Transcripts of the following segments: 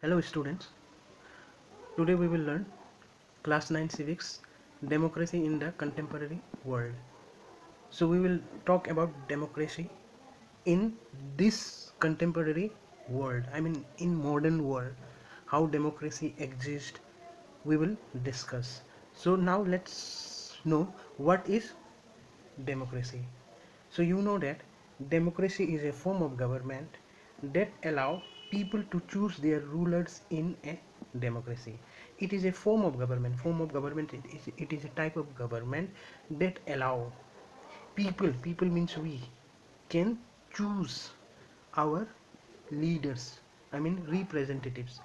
Hello students, today we will learn class 9 civics, democracy in the contemporary world. So we will talk about democracy in this contemporary world, in modern world, how democracy exists, we will discuss. So now let's know what is democracy. So you know that democracy is a form of government that allow people to choose their rulers in a democracy. It is a form of government. It is a type of government that allow people means we can choose our leaders. Representatives.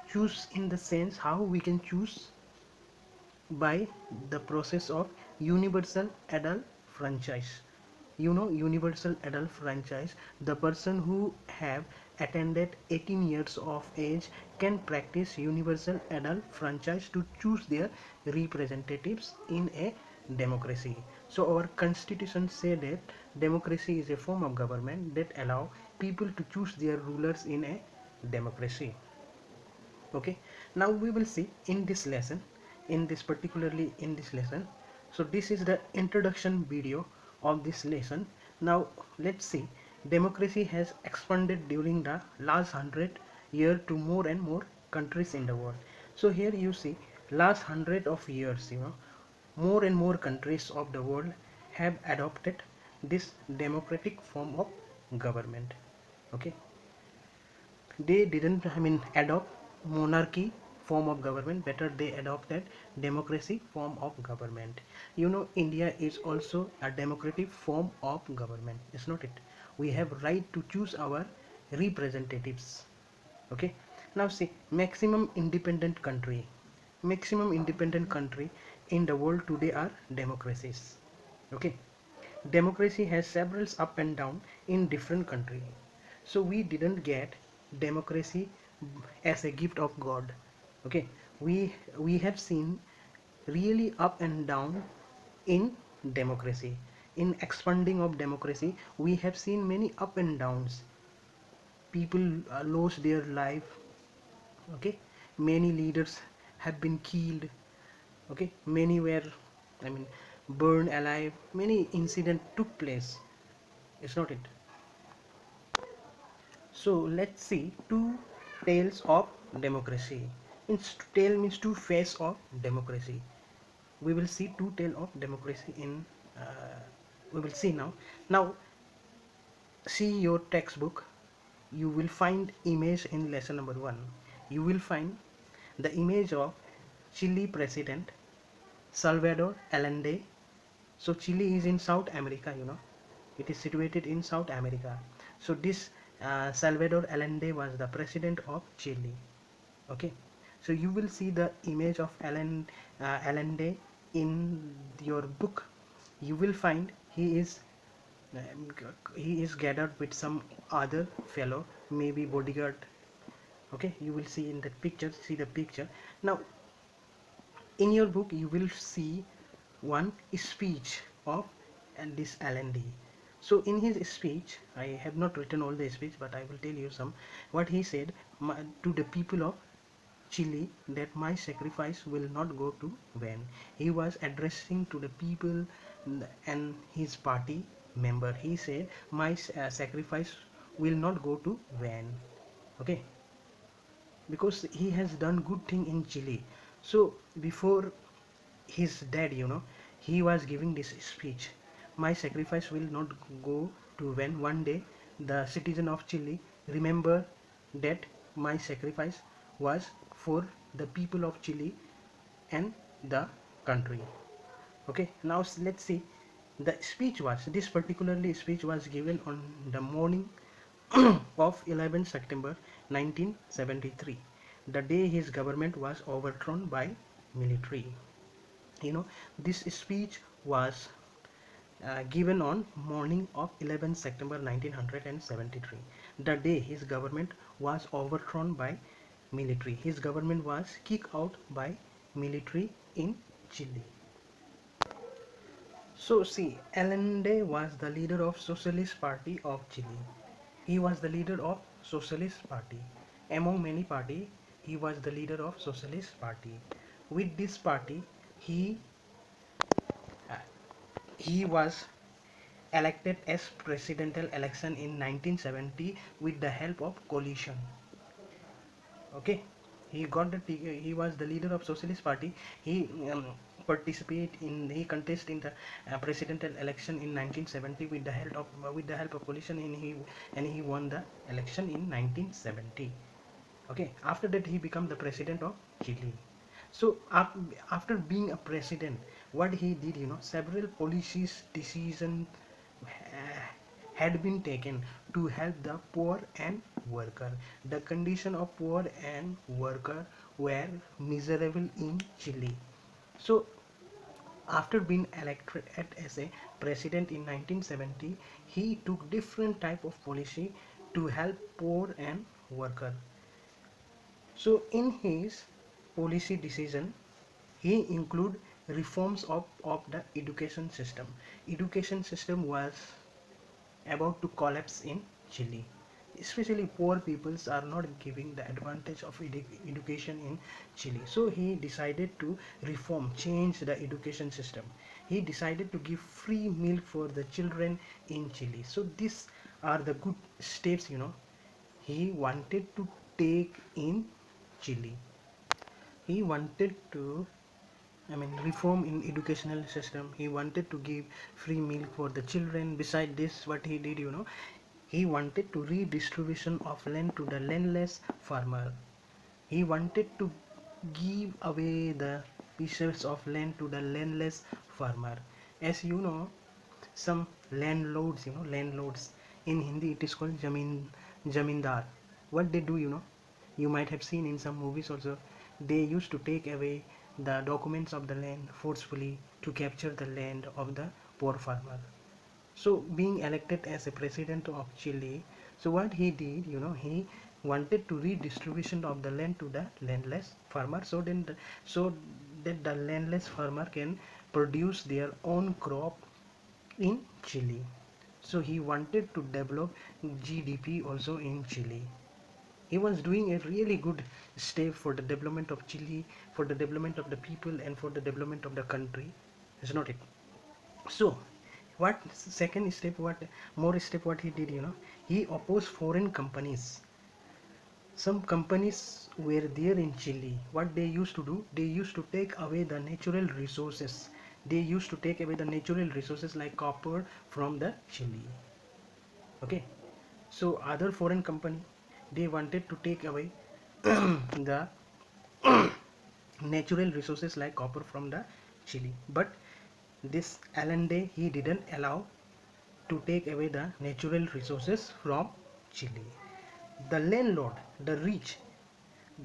Choose in the sense how we can choose by the process of universal adult franchise. Universal adult franchise, the person who have attended 18 years of age can practice universal adult franchise to choose their representatives in a democracy. So our constitution say that democracy is a form of government that allow people to choose their rulers in a democracy. Okay, now we will see in this lesson, in this lesson. So this is the introduction video of this lesson. Now let's see, democracy has expanded during the last 100 years to more and more countries in the world. So here you see, last 100 of years, more and more countries of the world have adopted this democratic form of government. Okay, they didn't adopt monarchy form of government, better they adopted democracy form of government. India is also a democratic form of government, is not it? We have right to choose our representatives. Okay, now see, maximum independent country in the world today are democracies. Okay, democracy has several up and down in different country. So we didn't get democracy as a gift of God. Okay, we have seen really up and down in democracy. In expanding of democracy, we have seen many up and downs. People lost their life. Okay, many leaders have been killed. Okay, many were i mean burned alive. Many incident took place, is not it? So let's see two tales of democracy. Tale means two face of democracy. We will see two tale of democracy in we will see now. Now see your textbook. You will find image in lesson number 1. You will find the image of Chile president Salvador Allende. So Chile is in South America, it is situated in South America. So this Salvador Allende was the president of Chile. Okay, so you will see the image of Allende in your book. You will find he is gathered with some other fellow, maybe bodyguard. Okay, you will see in the picture, see the picture. Now in your book you will see one speech of this Allende. So in his speech, I have not written all the speech, but I will tell you some what he said to the people of Chile, that my sacrifice will not go to vain. He was addressing to the people and his party member. He said my sacrifice will not go to vain. Okay, because he has done good thing in Chile. So before his dad, he was giving this speech, my sacrifice will not go to when one day the citizen of Chile remember that my sacrifice was for the people of Chile and the country. Okay, now let's see, the speech was, this particularly speech was given on the morning of 11 September 1973, the day his government was overthrown by military. This speech was given on morning of 11 September 1973, the day his government was overthrown by military. His government was kicked out by military in Chile. So see, Allende was the leader of Socialist Party of Chile. He was the leader of Socialist Party among many party. he was the leader of Socialist Party. With this party, uh, he was elected as presidential election in 1970 with the help of coalition. Okay, he was the leader of Socialist Party. He he contested in the presidential election in 1970 with the help of coalition, and he won the election in 1970. Okay, after that he became the president of Chile. So after being a president, what he did, several policies decisions had been taken to help the poor and worker. The condition of poor and worker were miserable in Chile. So after being elected as a president in 1970, he took different type of policy to help poor and worker. So in his policy decision, he include reforms of the education system. Education system was about to collapse in Chile. Especially poor peoples are not giving the advantage of education in Chile. So he decided to change the education system. He decided to give free milk for the children in Chile. So these are the good steps, he wanted to take in Chile. He wanted to reform in educational system. He wanted to give free milk for the children. Beside this, what he did, he wanted to redistribution of land to the landless farmer. He wanted to give away the pieces of land to the landless farmer. As you know, some landlords, in Hindi it is called jamindar. What they do, you might have seen in some movies also, they used to take away the documents of the land forcefully to capture the land of the poor farmer. So being elected as a president of Chile, so what he did, he wanted to redistribution of the land to the landless farmer, so that the landless farmer can produce their own crop in Chile. So he wanted to develop GDP also in Chile. He was doing a really good step for the development of Chile, for the development of the people, and for the development of the country. Is not it? So what second step, what he did, he opposed foreign companies. Some companies were there in Chile. What they used to do, they used to take away the natural resources. They used to take away the natural resources like copper from the Chile. Okay, so other foreign company, they wanted to take away the natural resources like copper from the Chile, but this Allende, he didn't allow to take away the natural resources from Chile. The landlord, the rich,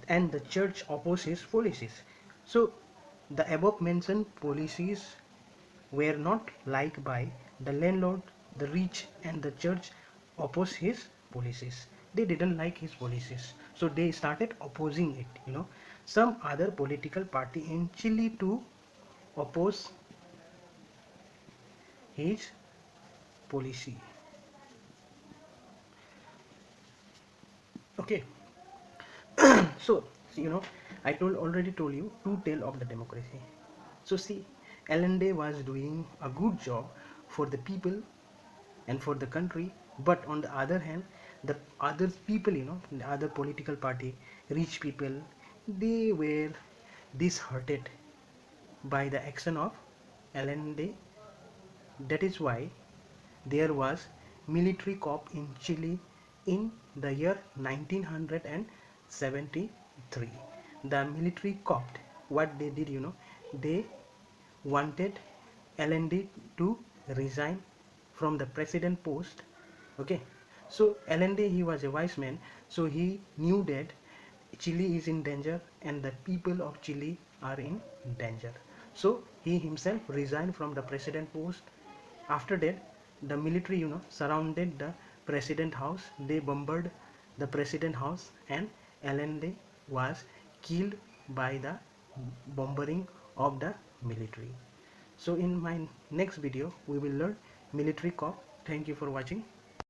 and the church oppose his policies. So the above mentioned policies were not liked by the landlord, the rich, and the church oppose his policies. They didn't like his policies, so they started opposing it. Some other political party in Chile to oppose his policy. Okay, so I already told you two tail of the democracy. So see, Allende was doing a good job for the people and for the country, but on the other hand, the other people, the other political party, rich people, they were disheartened by the action of Allende. That is why there was military coup in Chile in the year 1973. The military coup, what they did, they wanted Allende to resign from the president post. Okay, so Allende, he was a wise man, so he knew that Chile is in danger and the people of Chile are in danger. So he himself resigned from the president post. After that, the military, surrounded the president house. They bombarded the president house, and Allende was killed by the bombarding of the military. So in my next video, we will learn military coup. Thank you for watching.